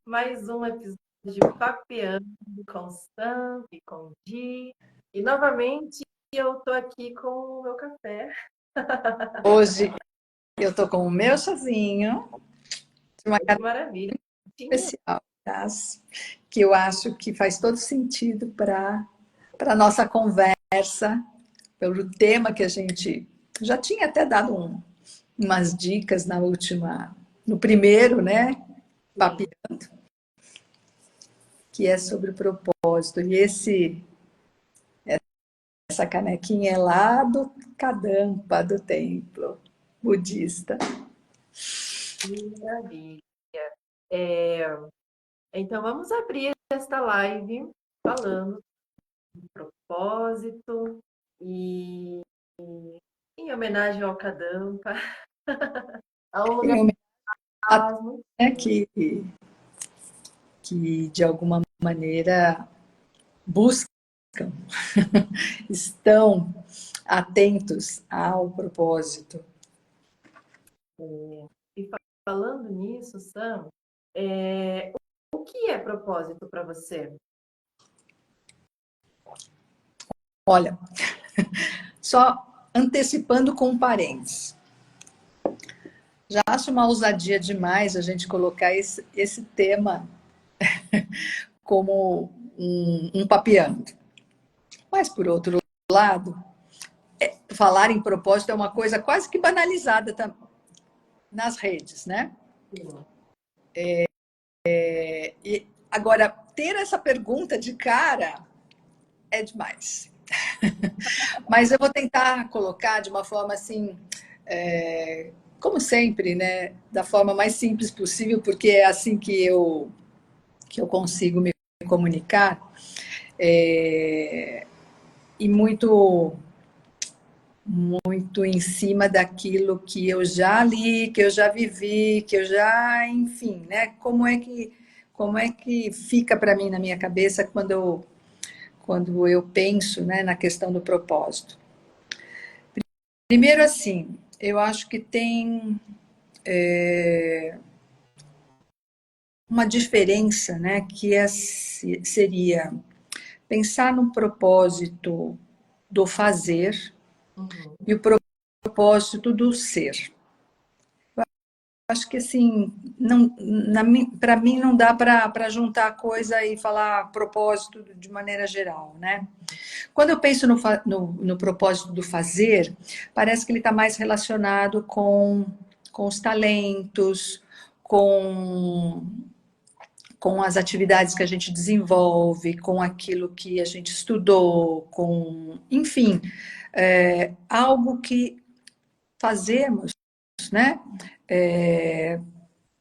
mais um episódio de Papeando com Sam e com Di. E novamente eu tô aqui com o meu café. Hoje eu tô com o meu chazinho, de uma Ai, que cara maravilha. especial, tá? Que eu acho que faz todo sentido para nossa conversa, pelo tema que a gente já tinha até dado umas dicas no primeiro, né? Sim. Papeando, que é sobre o propósito. E essa canequinha é lá do Kadampa, do templo budista. Que maravilha. É, então vamos abrir esta live falando de propósito e em homenagem ao Kadampa, a um lugar Em homenagem muito a que de alguma maneira buscam, estão atentos ao propósito. E falando nisso, Sam, é, o que é propósito para você? Olha, só antecipando com um parênteses. Já acho uma ousadia demais a gente colocar esse tema como um papeando. Mas, por outro lado, falar em propósito é uma coisa quase que banalizada nas redes, né? Sim. E agora, ter essa pergunta de cara é demais. Mas eu vou tentar colocar de uma forma assim, como sempre, né? Da forma mais simples possível, porque é assim que eu consigo me comunicar. E muito em cima daquilo que eu já li, que eu já vivi, que eu já, enfim, né? Como é que fica para mim na minha cabeça quando eu penso, né, na questão do propósito? Primeiro, assim, eu acho que tem uma diferença, né, seria pensar no propósito do fazer Uhum. e o propósito do ser. Acho que assim, não, para mim não dá para juntar a coisa e falar propósito de maneira geral, né? Quando eu penso no propósito do fazer, parece que ele está mais relacionado com os talentos, com, com as atividades que a gente desenvolve, com aquilo que a gente estudou, enfim, algo que fazemos, né?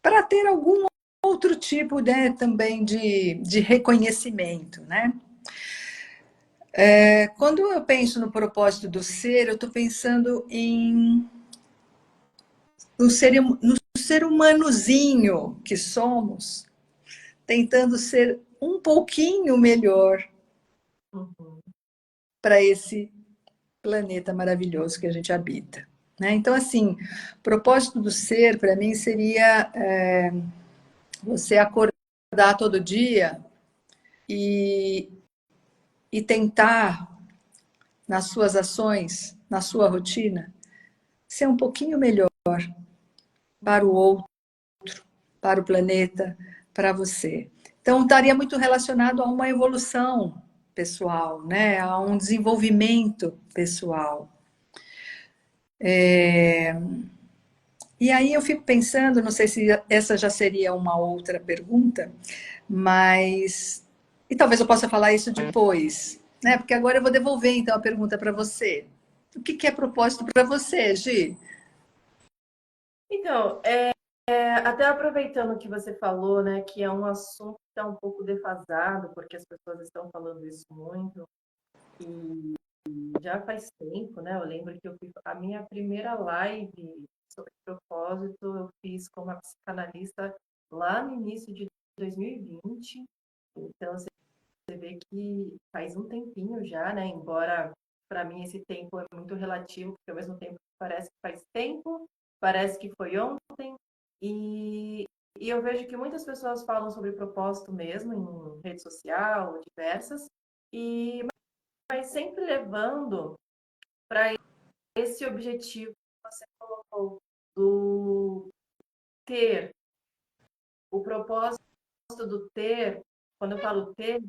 Para ter algum outro tipo, né, também de reconhecimento, né? Quando eu penso no propósito do ser, eu estou pensando no ser humanozinho que somos, tentando ser um pouquinho melhor Uhum. para esse planeta maravilhoso que a gente habita. Né? Então, assim, o propósito do ser, para mim, seria você acordar todo dia e, e tentar, nas suas ações, na sua rotina, ser um pouquinho melhor para o outro, para o planeta, para você. Então, estaria muito relacionado a uma evolução pessoal, né? A um desenvolvimento pessoal. E aí eu fico pensando, não sei se essa já seria uma outra pergunta, mas. E talvez eu possa falar isso depois, né? Porque agora eu vou devolver então a pergunta para você. O que é propósito para você, Gi? Então, até aproveitando o que você falou, né, que é um assunto que está um pouco defasado, porque as pessoas estão falando isso muito, e já faz tempo, né? Eu lembro que eu fiz a minha primeira live sobre propósito, eu fiz com uma psicanalista lá no início de 2020. Então, você vê que faz um tempinho já, né? Embora para mim esse tempo é muito relativo, porque ao mesmo tempo parece que faz tempo, parece que foi ontem. E e eu vejo que muitas pessoas falam sobre propósito mesmo em rede social, diversas, e mas sempre levando para esse objetivo que você colocou, do ter. O propósito do ter, quando eu falo ter,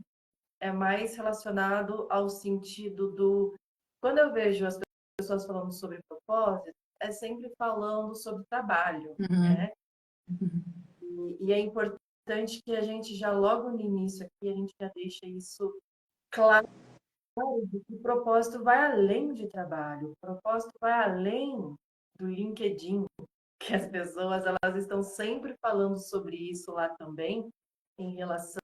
é mais relacionado ao sentido do. Quando eu vejo as pessoas falando sobre propósito, é sempre falando sobre trabalho, Uhum. né? E é importante que a gente já logo no início aqui, a gente já deixa isso claro, de que o propósito vai além de trabalho, o propósito vai além do LinkedIn, que as pessoas elas estão sempre falando sobre isso lá também, em relação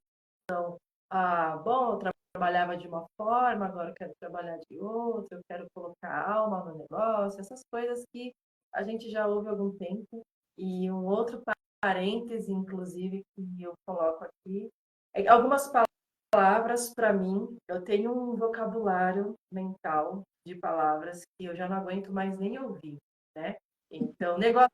bom, eu trabalhava de uma forma, agora eu quero trabalhar de outra, eu quero colocar alma no negócio, essas coisas que a gente já ouve há algum tempo. E um outro parêntese, inclusive, que eu coloco aqui, é algumas palavras para mim, eu tenho um vocabulário mental de palavras que eu já não aguento mais nem ouvir, né? Então, negócio,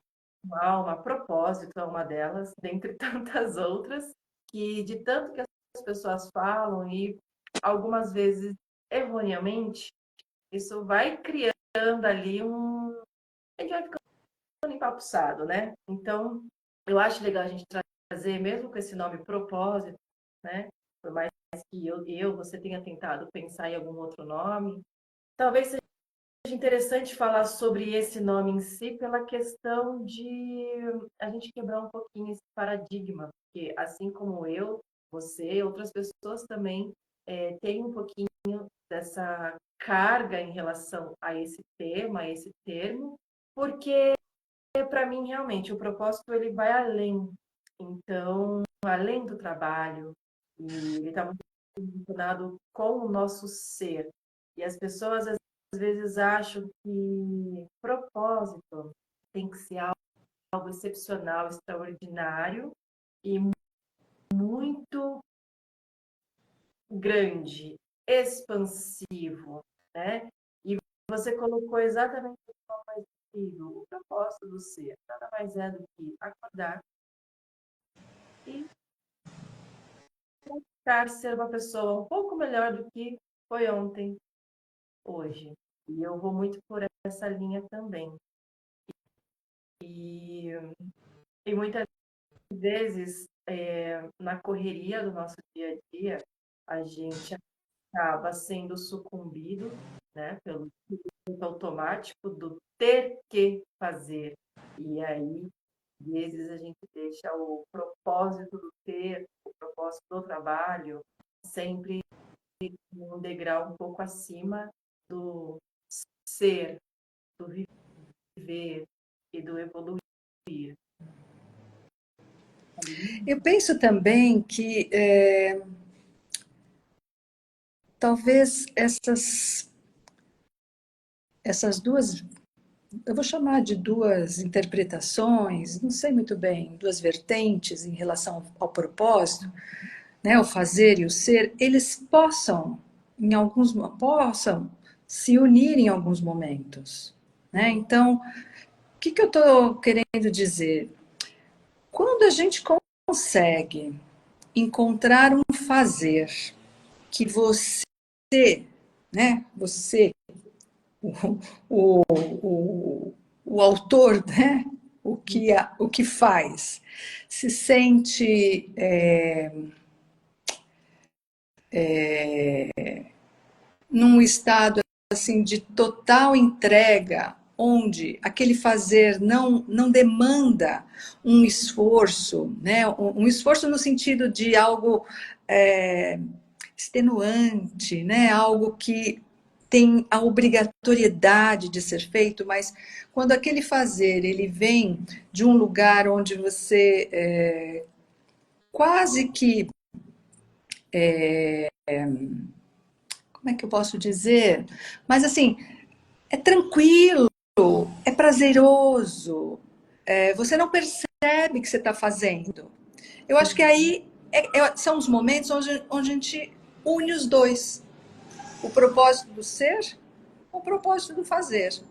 alma, propósito é uma delas, dentre tantas outras, que de tanto que as pessoas falam e algumas vezes erroneamente, isso vai criando ali um. A gente vai ficando empapuçado, né? Então, eu acho legal a gente trazer, mesmo com esse nome propósito, né? Por mais que você tenha tentado pensar em algum outro nome, talvez seja interessante falar sobre esse nome em si pela questão de a gente quebrar um pouquinho esse paradigma, porque assim como eu, você, outras pessoas também têm um pouquinho dessa carga em relação a esse tema, a esse termo, porque para mim realmente o propósito ele vai além. Então, além do trabalho, e ele está muito relacionado com o nosso ser. E as pessoas às vezes acham que propósito tem que ser algo excepcional, extraordinário e muito grande, expansivo, né? E você colocou exatamente o que é mais possível, o propósito do ser. Nada mais é do que acordar e tentar ser uma pessoa um pouco melhor do que foi ontem, hoje. E eu vou muito por essa linha também. E, e muitas vezes, na correria do nosso dia a dia, a gente acaba sendo sucumbido, né, pelo automático do ter que fazer. E aí, às vezes, a gente deixa o propósito do ter, o propósito do trabalho, sempre um degrau um pouco acima do ser, do viver e do evoluir. Eu penso também que talvez essas duas, eu vou chamar de duas interpretações, não sei muito bem, duas vertentes em relação ao propósito, né, o fazer e o ser, eles possam se unir em alguns momentos, né? Então, o que eu estou querendo dizer? Quando a gente consegue encontrar um fazer que né, você, o, o autor, né, o que faz, se sente num estado assim de total entrega, onde aquele fazer não demanda um esforço, né? Um esforço no sentido de algo extenuante, né? Algo que tem a obrigatoriedade de ser feito, mas quando aquele fazer ele vem de um lugar onde você quase que, como é que eu posso dizer? Mas assim, é tranquilo, é prazeroso, você não percebe que você está fazendo. Eu acho que aí são os momentos onde a gente une os dois. O propósito do ser com o propósito do fazer.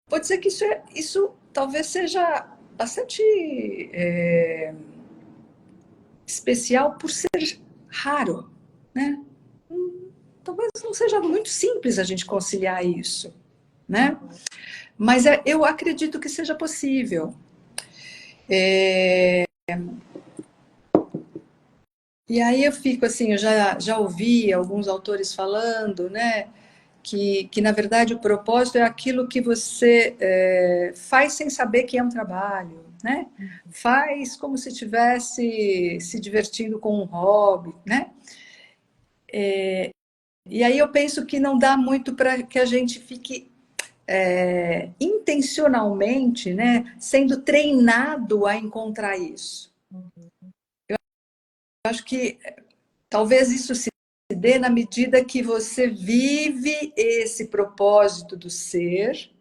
Pode ser que isso talvez seja bastante especial por ser raro, né? Talvez não seja muito simples a gente conciliar isso, né? Mas eu acredito que seja possível. E aí eu fico assim, eu já ouvi alguns autores falando, né? Que na verdade o propósito é aquilo que você faz sem saber que é um trabalho, né? Faz como se estivesse se divertindo com um hobby, né? E aí eu penso que não dá muito para que a gente fique intencionalmente, né, sendo treinado a encontrar isso. Eu acho que talvez isso se dê na medida que você vive esse propósito do ser,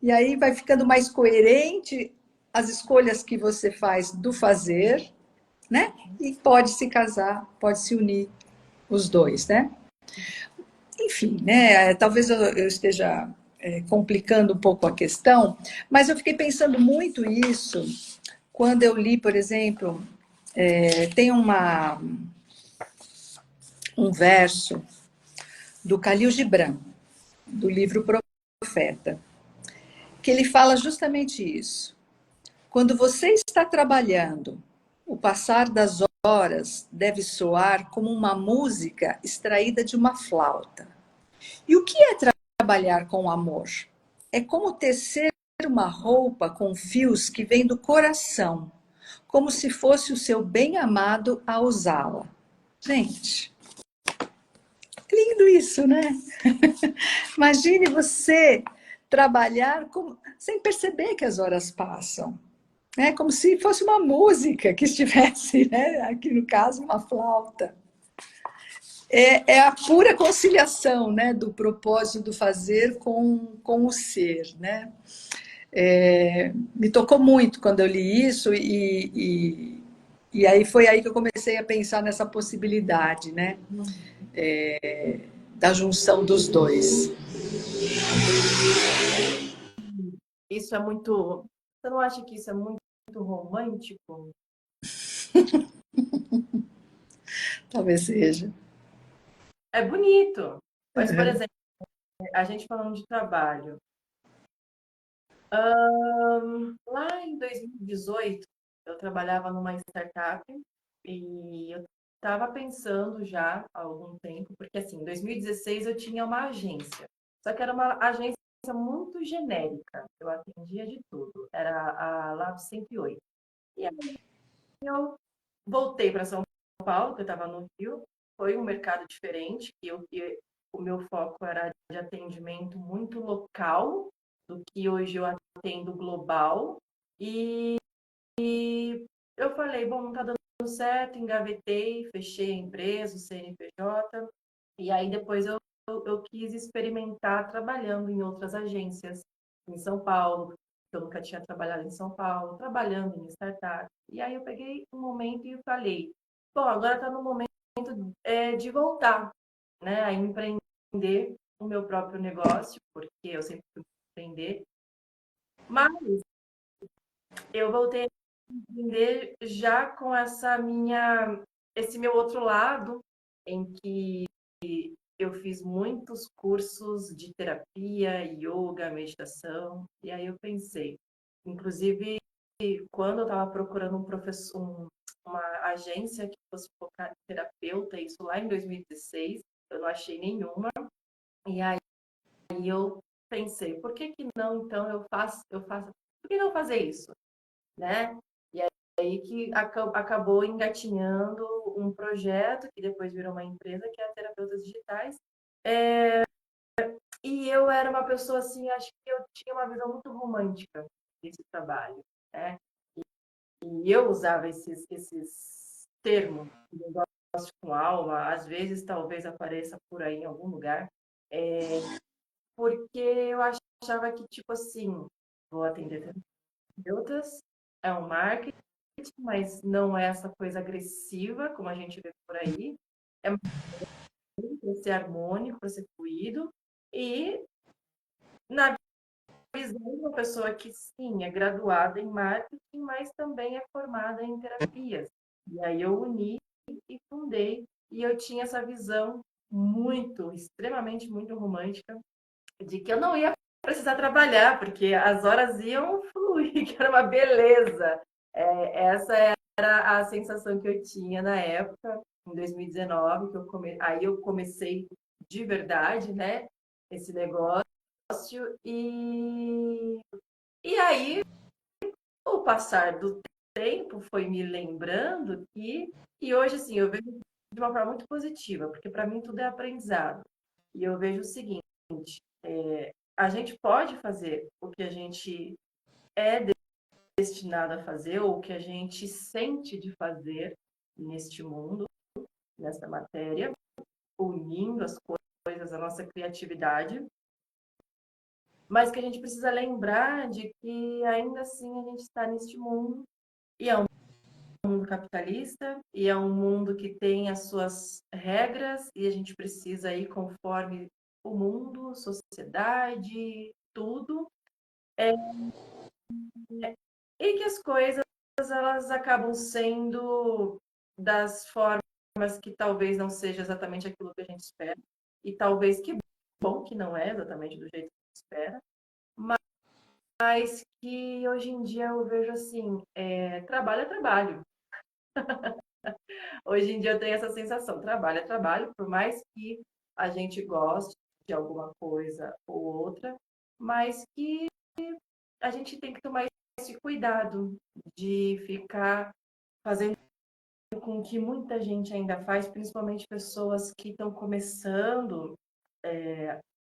e aí vai ficando mais coerente as escolhas que você faz do fazer, né? E pode se casar, pode se unir os dois, né? Enfim, né? Talvez eu esteja complicando um pouco a questão, mas eu fiquei pensando muito isso quando eu li, por exemplo, tem um verso do Khalil Gibran, do livro Profeta, que ele fala justamente isso. Quando você está trabalhando, o passar das horas deve soar como uma música extraída de uma flauta. E o que é trabalhar com amor? É como tecer uma roupa com fios que vêm do coração, como se fosse o seu bem-amado a usá-la. Gente, lindo isso, né? Imagine você trabalhar sem perceber que as horas passam. É como se fosse uma música que estivesse, né? Aqui no caso, uma flauta. É a pura conciliação, né? Do propósito do fazer com o ser, né? Me tocou muito quando eu li isso e aí foi aí que eu comecei a pensar nessa possibilidade, né? Da junção dos dois. Isso é muito. Você não acha que isso é muito romântico? Talvez seja. É bonito. Mas, por Uhum. exemplo, a gente falando de trabalho. Lá em 2018, eu trabalhava numa startup e eu estava pensando já há algum tempo, porque assim, em 2016 eu tinha uma agência, só que era uma agência muito genérica, eu atendia de tudo, era a Lab 108. E aí eu voltei para São Paulo, que eu estava no Rio, foi um mercado diferente, que o meu foco era de atendimento muito local, do que hoje eu atendo global. E eu falei, bom, não tá dando certo, engavetei, fechei a empresa, o CNPJ. E aí depois eu quis experimentar trabalhando em outras agências em São Paulo, eu nunca tinha trabalhado em São Paulo, trabalhando em startup. E aí eu peguei um momento e falei, bom, agora está no momento de voltar, né, a empreender o meu próprio negócio, porque eu sempre fui empreender, mas eu voltei a empreender já com esse meu outro lado, em que eu fiz muitos cursos de terapia, yoga, meditação, e aí eu pensei, inclusive, quando eu estava procurando um professor, uma agência que fosse focar em terapeuta, isso lá em 2016, eu não achei nenhuma, e aí eu pensei, por que que não, então por que não fazer isso, né? E aí que acabou engatinhando um projeto que depois virou uma empresa, que é a Terapeutas Digitais. E eu era uma pessoa assim, acho que eu tinha uma visão muito romântica desse trabalho, né? E eu usava esses termos, negócio com alma, às vezes talvez apareça por aí em algum lugar, porque eu achava que, tipo assim, vou atender terapeutas, é um marketing, mas não é essa coisa agressiva, como a gente vê por aí. É para ser harmônico, para ser fluido. E, na visão de uma pessoa que, sim, é graduada em marketing, mas também é formada em terapias. E aí eu uni e fundei. E eu tinha essa visão extremamente muito romântica, de que eu não ia precisar trabalhar, porque as horas iam fluir, que era uma beleza. Essa era a sensação que eu tinha na época, em 2019, aí eu comecei de verdade, né, esse negócio. E aí, o passar do tempo foi me lembrando que hoje, assim, eu vejo de uma forma muito positiva, porque para mim tudo é aprendizado. E eu vejo o seguinte, a gente pode fazer o que a gente é destinado a fazer, ou o que a gente sente de fazer neste mundo, nessa matéria, unindo as coisas, a nossa criatividade, mas que a gente precisa lembrar de que ainda assim a gente está neste mundo, e é um mundo capitalista, e é um mundo que tem as suas regras, e a gente precisa ir conforme o mundo, sociedade, tudo, e que as coisas elas acabam sendo das formas que talvez não seja exatamente aquilo que a gente espera, e talvez que bom que não é exatamente do jeito que a gente espera, mas que hoje em dia eu vejo assim, trabalho é trabalho. Hoje em dia eu tenho essa sensação, trabalho é trabalho, por mais que a gente goste de alguma coisa ou outra, mas que a gente tem que tomar esse cuidado de ficar fazendo com que muita gente ainda faz, principalmente pessoas que estão começando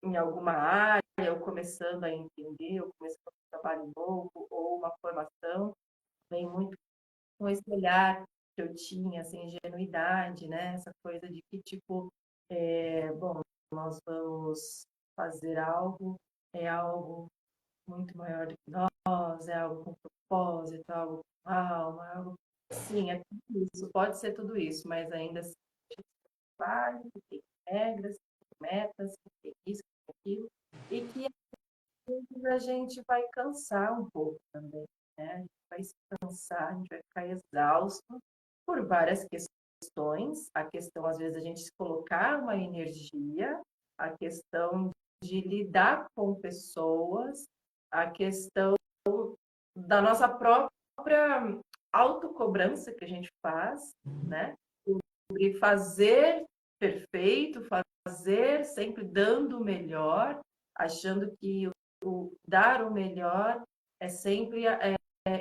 em alguma área, ou começando a entender, ou começando um trabalho novo, ou uma formação, vem muito com esse olhar que eu tinha, essa ingenuidade, né? Essa coisa de que, tipo, bom, nós vamos fazer algo, é algo muito maior do que nós, é algo com propósito, algo com alma, algo... Sim, é tudo isso, pode ser tudo isso, mas ainda assim, trabalho, que tem regras, que tem metas, que tem isso, que tem aquilo, e que a gente vai cansar um pouco também, né? A gente vai se cansar, a gente vai ficar exausto por várias questões. A questão, às vezes, a gente se colocar uma energia, a questão de lidar com pessoas, a questão da nossa própria autocobrança que a gente faz, né? Sobre fazer perfeito, fazer sempre dando o melhor, achando que o dar o melhor é sempre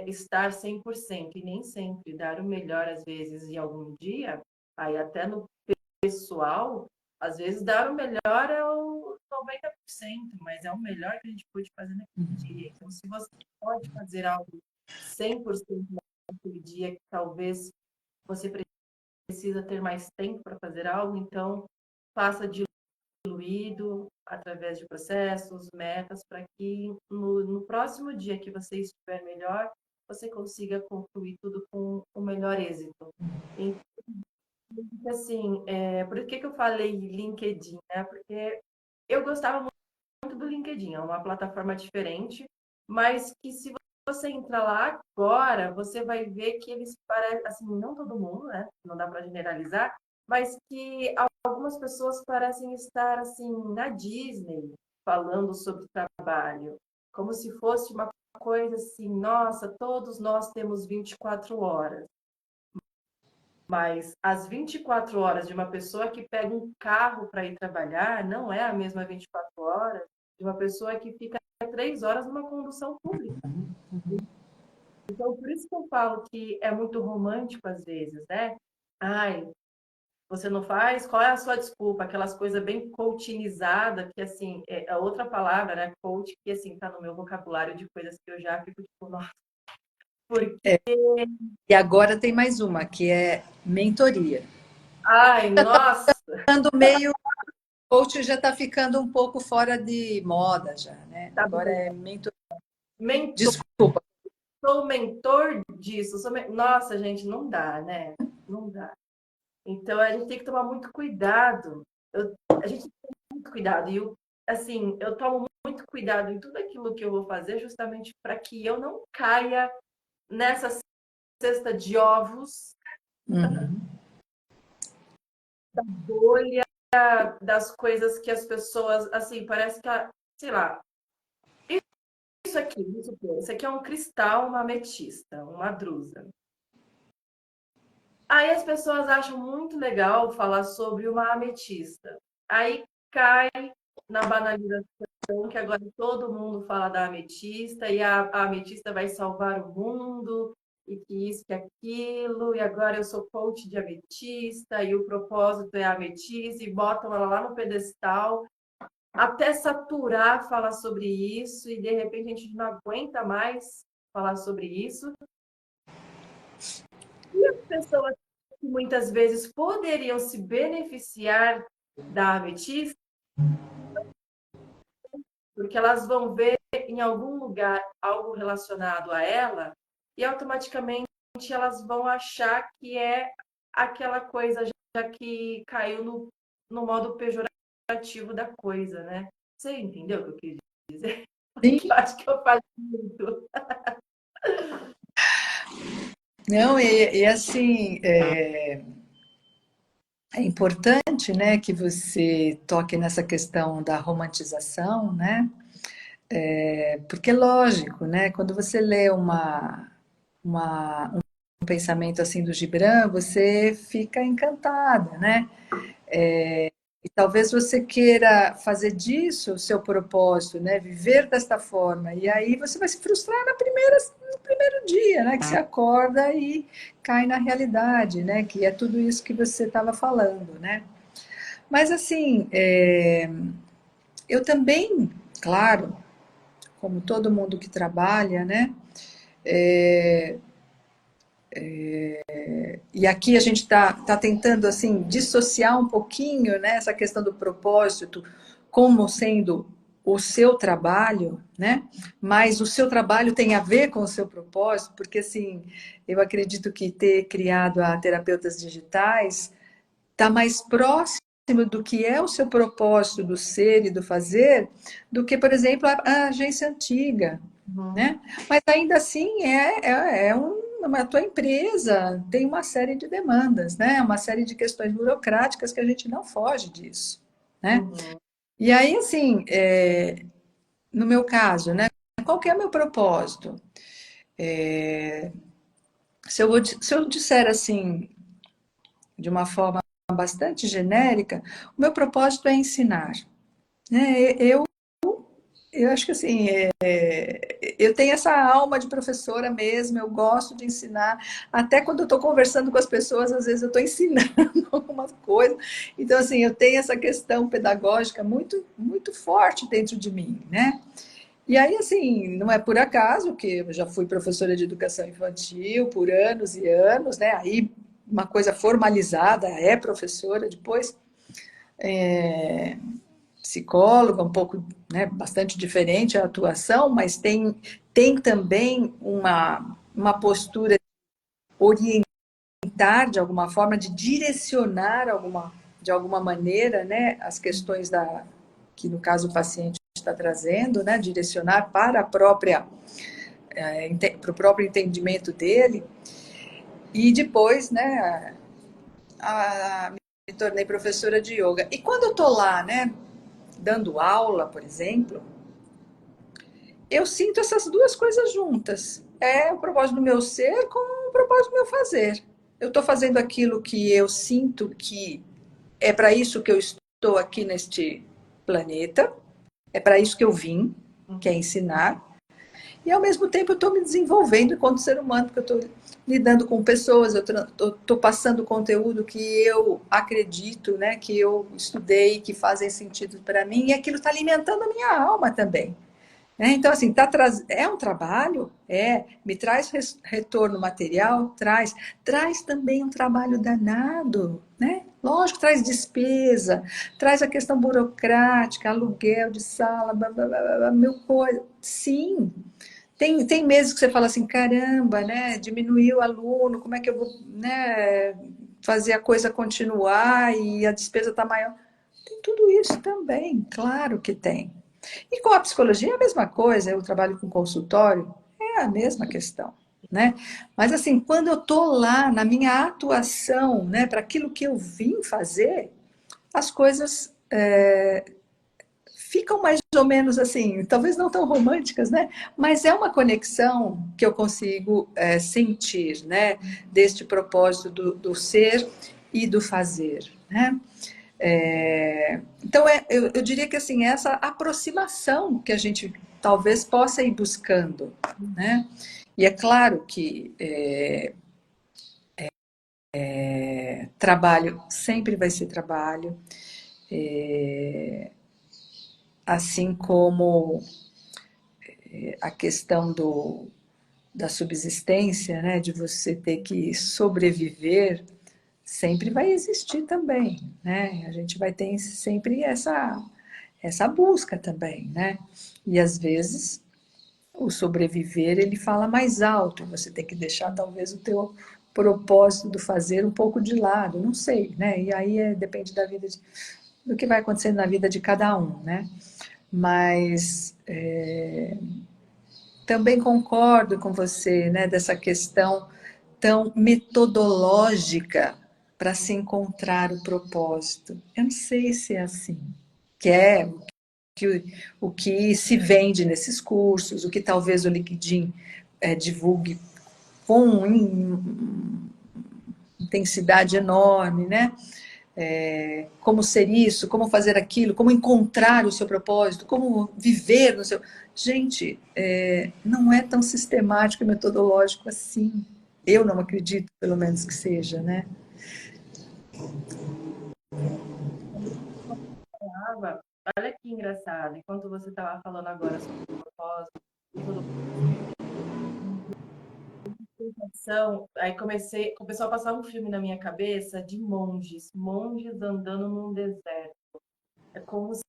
estar 100%, e nem sempre dar o melhor, às vezes, em algum dia, aí até no pessoal, às vezes dar o melhor é o 90%, mas é o melhor que a gente pode fazer naquele dia. Então, se você pode fazer algo 100% naquele dia, que talvez você precisa ter mais tempo para fazer algo, então faça diluído através de processos, metas, para que no próximo dia que você estiver melhor, você consiga concluir tudo com o melhor êxito. Então, assim, por que eu falei LinkedIn, né? Porque eu gostava muito do LinkedIn, é uma plataforma diferente, mas que se você entrar lá agora, você vai ver que eles parecem, assim, não todo mundo, né? Não dá para generalizar, mas que algumas pessoas parecem estar assim na Disney falando sobre trabalho, como se fosse uma coisa assim, nossa, todos nós temos 24 horas. Mas as 24 horas de uma pessoa que pega um carro para ir trabalhar não é a mesma 24 horas de uma pessoa que fica 3 horas numa condução pública. Então, por isso que eu falo que é muito romântico às vezes, né? Ai, você não faz? Qual é a sua desculpa? Aquelas coisas bem coachinizadas, que assim, é outra palavra, né? Coach, que assim, tá no meu vocabulário de coisas que eu já fico tipo, nossa, porque... E agora tem mais uma, que é mentoria. Ai, nossa! Ficando meio, coach já está ficando um pouco fora de moda já, né? Tá Agora bom. é mentoria. Mentor, Desculpa. sou mentor disso. Nossa, gente, não dá, né? Não dá. Então, a gente tem que tomar muito cuidado. A gente tem que tomar muito cuidado. E, assim, eu tomo muito muito cuidado em tudo aquilo que eu vou fazer, justamente para que eu não caia nessa cesta de ovos Uhum. da bolha das coisas que as pessoas, assim, parece que, sei lá, isso aqui, vamos supor, isso aqui é um cristal, uma ametista, uma drusa. Aí as pessoas acham muito legal falar sobre uma ametista. Aí cai na banalização que agora todo mundo fala da ametista e a ametista vai salvar o mundo e que isso, que aquilo, e agora eu sou coach de ametista e o propósito é a ametista e botam ela lá no pedestal até saturar falar sobre isso e de repente a gente não aguenta mais falar sobre isso. E as pessoas que muitas vezes poderiam se beneficiar da ametista, porque elas vão ver em algum lugar algo relacionado a ela e automaticamente elas vão achar que é aquela coisa já que caiu no modo pejorativo da coisa, né? Você entendeu o que eu quis dizer? Sim. Eu acho que eu falei muito. Não, e assim, é importante, né, que você toque nessa questão da romantização, né? Porque, lógico, né, quando você lê um pensamento assim do Gibran, você fica encantada, né? E talvez você queira fazer disso o seu propósito, né? Viver desta forma. E aí você vai se frustrar no primeiro dia, né? Que você acorda e cai na realidade, né? Que é tudo isso que você estava falando, né? Mas assim, eu também, claro, como todo mundo que trabalha, né? E aqui a gente tá tentando assim dissociar um pouquinho, né, essa questão do propósito como sendo o seu trabalho, né? Mas o seu trabalho tem a ver com o seu propósito, porque assim, eu acredito que ter criado a Terapeutas Digitais está mais próximo do que é o seu propósito do ser e do fazer, do que, por exemplo, a agência antiga, Uhum, né? Mas ainda assim a tua empresa tem uma série de demandas, né? Uma série de questões burocráticas que a gente não foge disso, né? uhum, E aí, assim, no meu caso, né? Qual que é o meu propósito? Se eu disser assim, de uma forma bastante genérica, o meu propósito é ensinar, né? Eu acho que assim, eu tenho essa alma de professora mesmo, eu gosto de ensinar. Até quando eu estou conversando com as pessoas, às vezes eu estou ensinando algumas coisas. Então, assim, eu tenho essa questão pedagógica muito, muito forte dentro de mim, né? E aí, assim, não é por acaso que eu já fui professora de educação infantil por anos e anos, né? Aí, uma coisa formalizada, é professora depois. Psicóloga, um pouco, né, bastante diferente a atuação, mas tem também uma postura de orientar de alguma forma, de direcionar de alguma maneira, né, as questões que no caso o paciente está trazendo, né, direcionar para para o próprio entendimento dele. E depois, né, me tornei professora de yoga. E quando eu estou lá, né, dando aula, por exemplo, eu sinto essas duas coisas juntas. É o propósito do meu ser com o propósito do meu fazer. Eu estou fazendo aquilo que eu sinto que é para isso que eu estou aqui neste planeta, é para isso que eu vim, que é uhum. ensinar. E ao mesmo tempo eu estou me desenvolvendo enquanto ser humano, porque eu estou lidando com pessoas, eu estou passando conteúdo que eu acredito, né, que eu estudei, que fazem sentido para mim, e aquilo está alimentando a minha alma também. Então, assim, é um trabalho? Me traz retorno material? Traz também um trabalho danado, né? Lógico, traz despesa, traz a questão burocrática, aluguel de sala, blá, blá, blá, blá, mil coisas. Sim, tem meses que você fala assim, caramba, né? Diminuiu o aluno, como é que eu vou, né, fazer a coisa continuar e a despesa está maior? Tem tudo isso também, claro que tem. E com a psicologia é a mesma coisa, eu trabalho com consultório, é a mesma questão, né? Mas assim, quando eu tô lá na minha atuação, né, para aquilo que eu vim fazer, as coisas ficam mais ou menos assim, talvez não tão românticas, né? Mas é uma conexão que eu consigo sentir, né? Deste propósito do ser e do fazer, né? Então, eu diria que assim, essa aproximação que a gente talvez possa ir buscando, né? E é claro que trabalho sempre vai ser trabalho, assim como a questão da subsistência, né? De você ter que sobreviver, sempre vai existir também, né? A gente vai ter sempre essa busca também, né? E às vezes o sobreviver ele fala mais alto, você tem que deixar talvez o teu propósito do fazer um pouco de lado, não sei, né? E aí depende do que vai acontecer na vida de cada um, né? Mas também concordo com você, né? Dessa questão tão metodológica para se encontrar o propósito. Eu não sei se é assim, que é o que se vende nesses cursos, o que talvez o LinkedIn divulgue com intensidade enorme, né? Como ser isso, como fazer aquilo, como encontrar o seu propósito, como viver no seu. Gente, não é tão sistemático e metodológico assim. Eu não acredito, pelo menos, que seja, né? Falava, olha que engraçado, enquanto você estava falando agora sobre o propósito e tudo, aí começou a passar um filme na minha cabeça de monges andando num deserto. É como se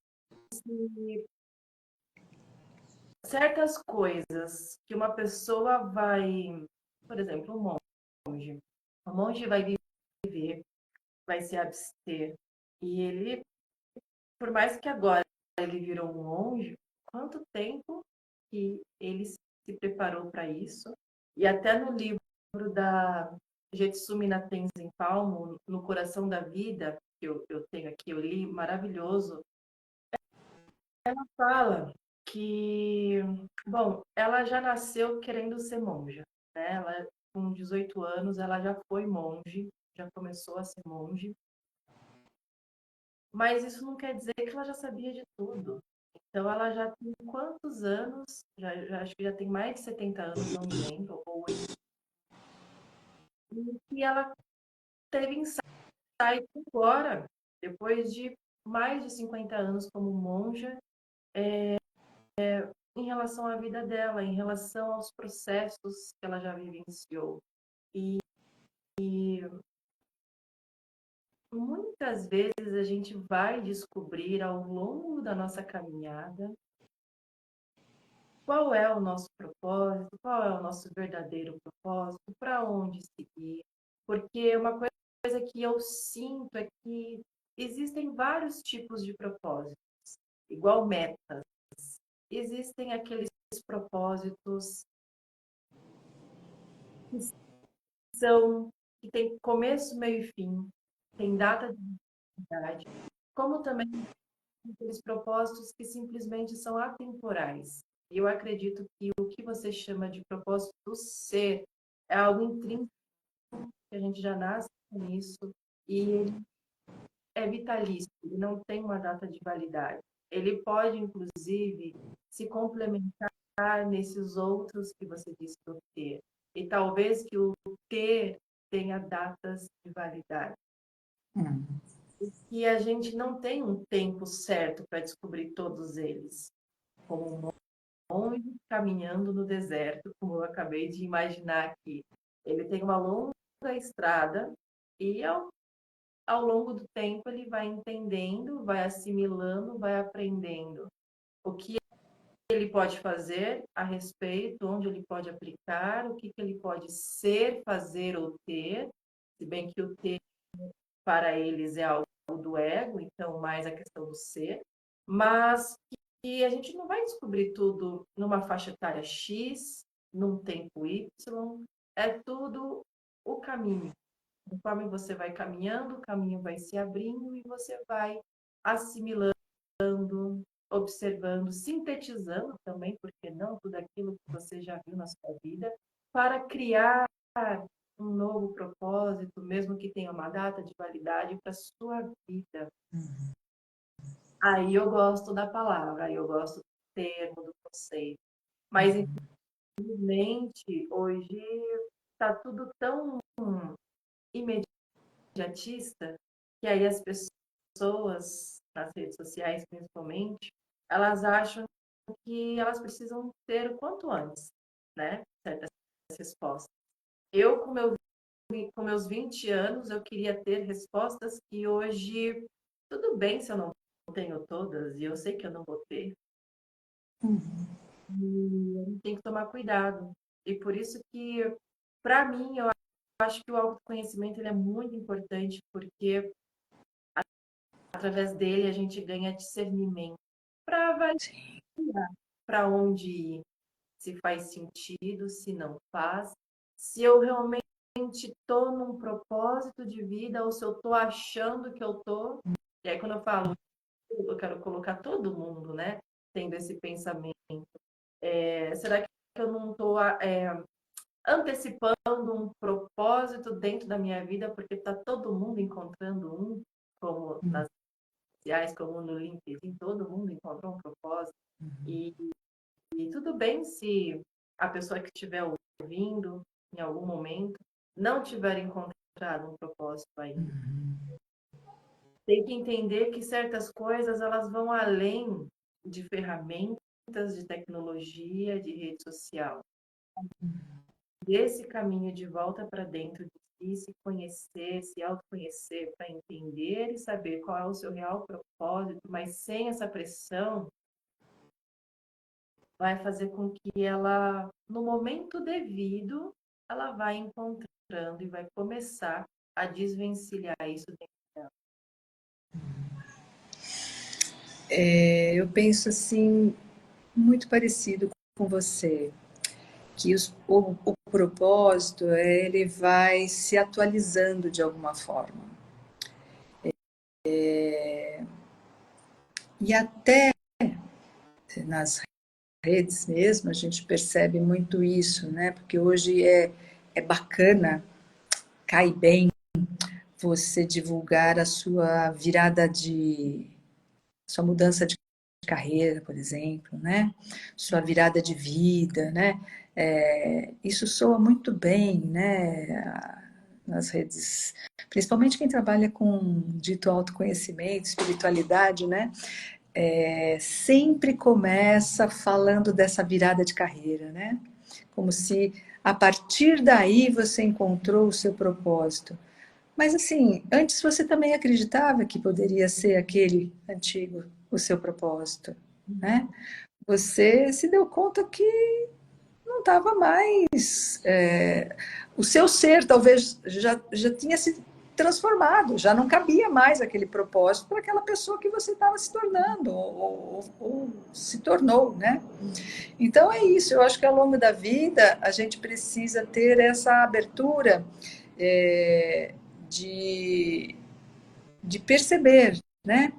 certas coisas que uma pessoa vai, por exemplo, um monge vai viver, vai se abster, e ele, por mais que agora ele virou um monge, quanto tempo que ele se preparou para isso? E até no livro da Getsumi Natenzen Palmo, No Coração da Vida, que eu tenho aqui, eu li, maravilhoso, ela fala que, bom, ela já nasceu querendo ser monja, né? Ela, com 18 anos, ela já foi monge, já começou a ser monge, mas isso não quer dizer que ela já sabia de tudo. Então, ela já tem quantos anos? Acho que já tem mais de 70 anos, não me lembro, ou 80. E ela teve insight agora, depois de mais de 50 anos como monja, em relação à vida dela, em relação aos processos que ela já vivenciou. E muitas vezes a gente vai descobrir ao longo da nossa caminhada qual é o nosso propósito, qual é o nosso verdadeiro propósito, para onde seguir. Porque uma coisa que eu sinto é que existem vários tipos de propósitos, igual metas. Existem aqueles propósitos que são que tem começo, meio e fim, tem data de validade, como também aqueles propósitos que simplesmente são atemporais. Eu acredito que o que você chama de propósito do ser é algo intrínseco, que a gente já nasce com isso, e ele é vitalício, ele não tem uma data de validade. Ele pode, inclusive, se complementar nesses outros que você disse do ter. E talvez que o ter tenha datas de validade. Hum. E a gente não tem um tempo certo para descobrir todos eles. Como um monge caminhando no deserto, como eu acabei de imaginar aqui. Ele tem uma longa estrada e ao longo do tempo ele vai entendendo, vai assimilando, vai aprendendo o que ele pode fazer a respeito, onde ele pode aplicar, o que ele pode ser, fazer ou ter, se bem que o ter para eles é algo do ego, então mais a questão do ser, mas que a gente não vai descobrir tudo numa faixa etária X, num tempo Y, é tudo o caminho. Conforme você vai caminhando, o caminho vai se abrindo e você vai assimilando, observando, sintetizando também, porque não tudo aquilo que você já viu na sua vida, para criar um novo propósito, mesmo que tenha uma data de validade para a sua vida. Aí eu gosto da palavra, aí eu gosto do termo, do conceito. Mas, infelizmente, hoje está tudo tão imediatista que aí as pessoas, nas redes sociais principalmente, elas acham que elas precisam ter o quanto antes, né? Certas respostas. Eu, com meus 20 anos, eu queria ter respostas que hoje, tudo bem se eu não tenho todas, e eu sei que eu não vou ter, e a gente tem que tomar cuidado. E por isso que, para mim, eu acho que o autoconhecimento ele é muito importante, porque através dele a gente ganha discernimento para avaliar para onde ir, se faz sentido, se não faz, se eu realmente estou num propósito de vida ou se eu estou achando que eu estou. E aí, quando eu falo, eu quero colocar todo mundo, né, tendo esse pensamento. Será que eu não estou antecipando um propósito dentro da minha vida porque está todo mundo encontrando um, como nas sociais, como no LinkedIn, todo mundo encontrou um propósito. E, e tudo bem se a pessoa que estiver ouvindo em algum momento não tiver encontrado um propósito ainda. Tem que entender que certas coisas elas vão além de ferramentas, de tecnologia, de rede social. Desse caminho de volta para dentro de si, se conhecer, se autoconhecer, para entender e saber qual é o seu real propósito, mas sem essa pressão, vai fazer com que ela, no momento devido, ela vai encontrando e vai começar a desvencilhar isso dentro dela. Eu penso assim, muito parecido com você, que o propósito, ele vai se atualizando de alguma forma. E até nas redes mesmo, a gente percebe muito isso, né? Porque hoje é bacana, cai bem você divulgar a sua virada sua mudança de carreira, por exemplo, né? Sua virada de vida, né? Isso soa muito bem, né? Nas redes, principalmente quem trabalha com dito autoconhecimento, espiritualidade, né? Sempre começa falando dessa virada de carreira, né? Como se a partir daí você encontrou o seu propósito. Mas assim, antes você também acreditava que poderia ser aquele antigo o seu propósito, né? Você se deu conta que não estava mais. O seu ser talvez já tinha se transformado, já não cabia mais aquele propósito para aquela pessoa que você estava se tornando ou se tornou, né? Então é isso, eu acho que ao longo da vida a gente precisa ter essa abertura é, de, de perceber, né?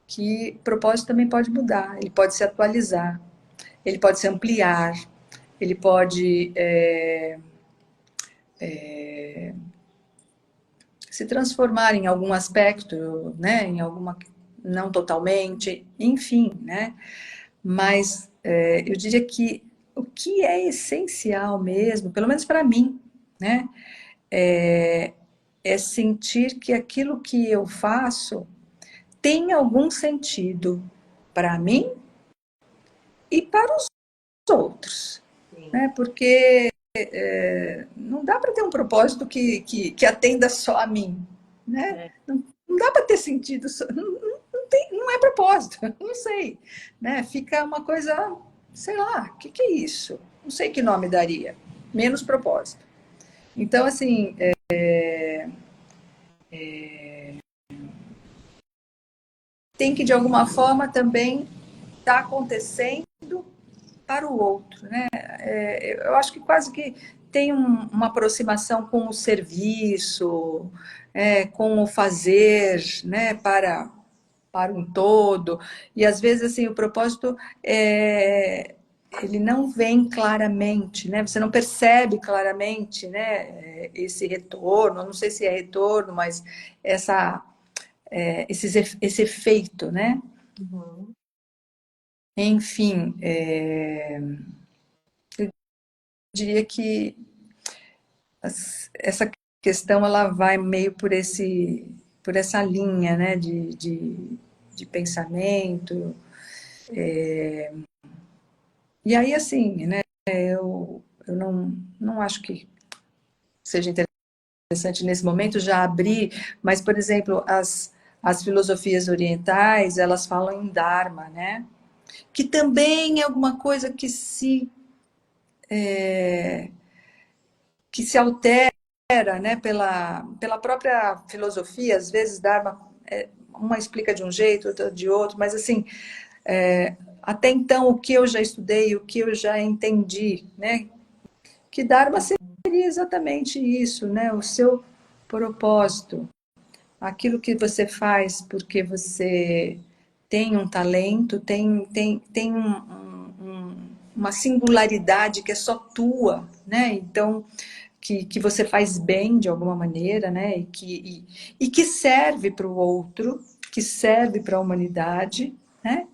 Que propósito também pode mudar, ele pode se atualizar, ele pode se ampliar, ele pode se transformar em algum aspecto, né? Em alguma, não totalmente, enfim, né? Mas eu diria que o que é essencial mesmo, pelo menos para mim, né? É sentir que aquilo que eu faço tem algum sentido para mim e para os outros, Sim. né? Porque não dá para ter um propósito que atenda só a mim, né? É. Não dá para ter sentido, não é propósito, não sei, né? Fica uma coisa, sei lá, o que é isso? Não sei que nome daria, menos propósito. Então, assim, tem que de alguma forma também está acontecendo para o outro, né? Eu acho que quase que tem uma aproximação com o serviço, com o fazer, né? Para um todo. E às vezes assim o propósito ele não vem claramente, né? Você não percebe claramente, né? Esse retorno, não sei se é retorno, mas esse efeito, né? Uhum. Enfim, eu diria que essa questão ela vai meio por essa linha, né? De pensamento. E aí, assim, né? Eu não acho que seja interessante nesse momento já abrir, mas, por exemplo, as filosofias orientais, elas falam em Dharma, né? Que também é alguma coisa que se altera, né, pela própria filosofia, às vezes Dharma, uma explica de um jeito, outra de outro, mas assim, até então o que eu já estudei, o que eu já entendi, né, que Dharma seria exatamente isso, né, o seu propósito, aquilo que você faz porque você tem um talento, tem uma singularidade que é só tua, né? Então, que você faz bem de alguma maneira, né? E que serve para o outro, que serve para a humanidade, né?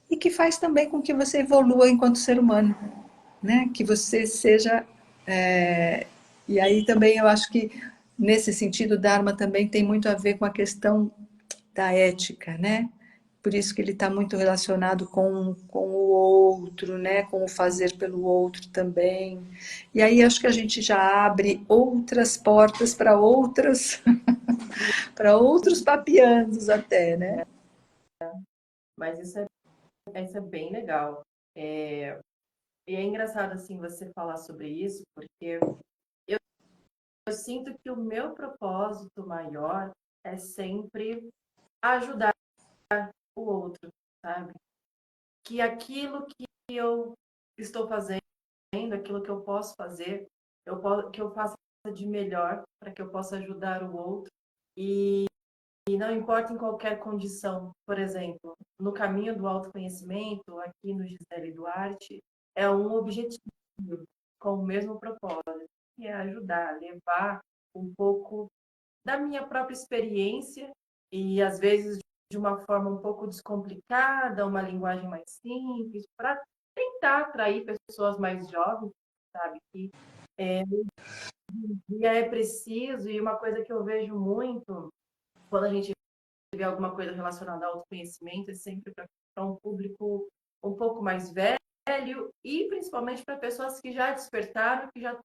E que faz também com que você evolua enquanto ser humano, né? Que você seja. E aí também eu acho que, nesse sentido, o Dharma também tem muito a ver com a questão da ética, né? Por isso que ele está muito relacionado com o outro, né? Com o fazer pelo outro também. E aí acho que a gente já abre outras portas para outras, para outros papianos até, né? Mas isso é bem legal. E é engraçado, assim, você falar sobre isso, porque eu sinto que o meu propósito maior é sempre ajudar o outro, sabe? Que aquilo que eu estou fazendo, aquilo que eu posso fazer, que eu faça de melhor para que eu possa ajudar o outro. E não importa em qualquer condição. Por exemplo, no caminho do autoconhecimento, aqui no Gisele Duarte, é um objetivo com o mesmo propósito, que é ajudar, levar um pouco da minha própria experiência e às vezes de uma forma um pouco descomplicada, uma linguagem mais simples, para tentar atrair pessoas mais jovens, sabe? Que dia é preciso, e uma coisa que eu vejo muito quando a gente vê alguma coisa relacionada ao autoconhecimento, é sempre para um público um pouco mais velho e principalmente para pessoas que já despertaram, que já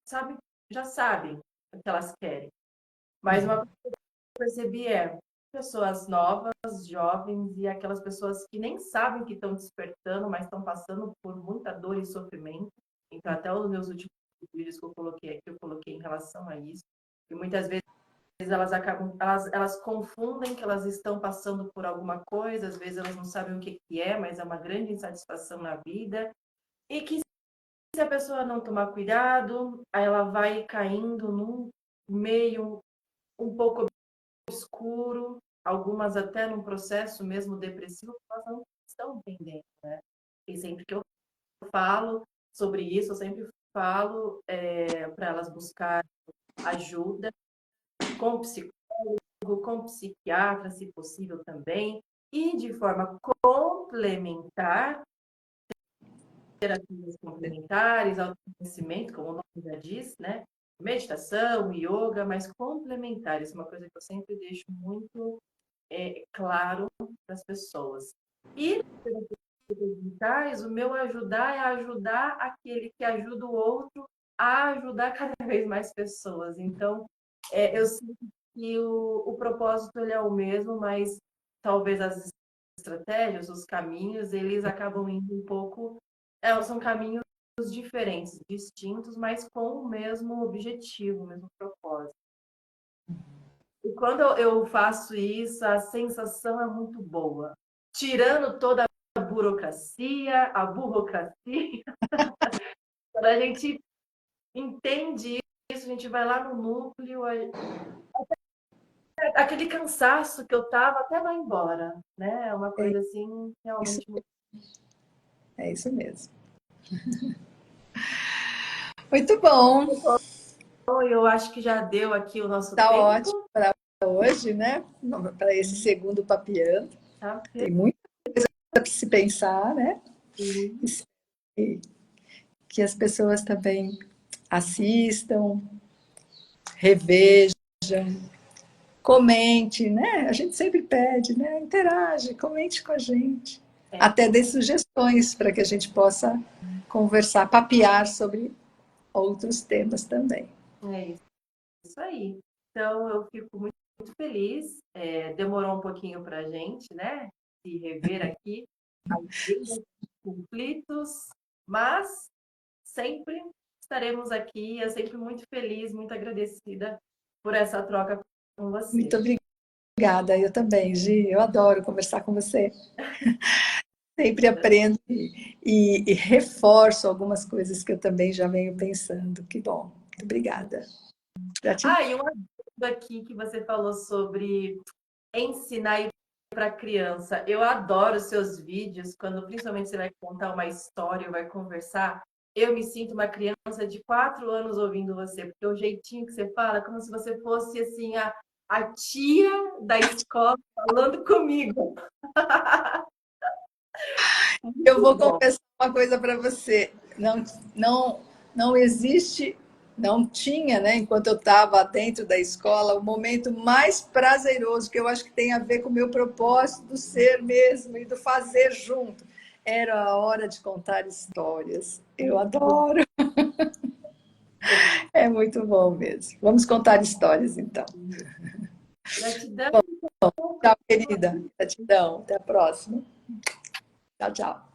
sabem o que elas querem. Mas uma coisa que eu percebi é pessoas novas, jovens e aquelas pessoas que nem sabem que estão despertando, mas estão passando por muita dor e sofrimento. Então, até os meus últimos vídeos que eu coloquei aqui, eu coloquei em relação a isso. E muitas vezes elas confundem que elas estão passando por alguma coisa, às vezes elas não sabem o que é, mas é uma grande insatisfação na vida. E que se a pessoa não tomar cuidado, aí ela vai caindo num meio um pouco escuro, algumas até num processo mesmo depressivo, que elas não estão entendendo, né? E sempre que eu falo sobre isso, eu sempre falo para elas buscar ajuda com psicólogo, com psiquiatra, se possível também, e de forma complementar, terapias complementares, autoconhecimento, como o nome já diz, né? Meditação, yoga, mas complementares, uma coisa que eu sempre deixo muito claro para as pessoas. E complementares, o meu ajudar é ajudar aquele que ajuda o outro a ajudar cada vez mais pessoas. Então, eu sinto que o propósito ele é o mesmo, mas talvez as estratégias, os caminhos, eles acabam indo um pouco. São caminhos diferentes, distintos, mas com o mesmo objetivo, o mesmo propósito. E quando eu faço isso, a sensação é muito boa. Tirando toda a burocracia, a burocracia. Quando a gente entende isso, a gente vai lá no núcleo, aquele cansaço que eu tava até vai embora, né? É uma É coisa assim, isso, realmente muito é isso mesmo. Muito bom, bom. Eu acho que já deu aqui o nosso tá ótimo tempo, para hoje, né? Para esse segundo papiando. tá? Tem muita coisa para se pensar, né? Perfeito. E que as pessoas também assistam, revejam, comente, né? A gente sempre pede, né? Interage, comente com a gente. Até dê sugestões para que a gente possa conversar, papear sobre outros temas também. É isso aí. Então, eu fico muito, muito feliz. Demorou um pouquinho para a gente, né? Se rever aqui, alguns conflitos, mas sempre estaremos aqui. Eu sempre muito feliz, muito agradecida por essa troca com você. Muito obrigada, eu também, Gi. Eu adoro conversar com você. Sempre aprendo e reforço algumas coisas que eu também já venho pensando. Que bom. Muito obrigada. Gratidão. E um assunto aqui que você falou sobre ensinar para criança. Eu adoro os seus vídeos, quando principalmente você vai contar uma história, vai conversar. Eu me sinto uma criança de 4 anos ouvindo você, porque o jeitinho que você fala é como se você fosse assim a tia da escola falando comigo. Eu Muito vou bom. confessar uma coisa para você. Não, não existe, não tinha, né, enquanto eu estava dentro da escola, o momento mais prazeroso, que eu acho que tem a ver com o meu propósito do ser mesmo e do fazer junto. Era a hora de contar histórias. Eu adoro. É muito bom mesmo. Vamos contar histórias, então. Gratidão. Tchau, querida. Gratidão. Até a próxima. Tchau, tchau.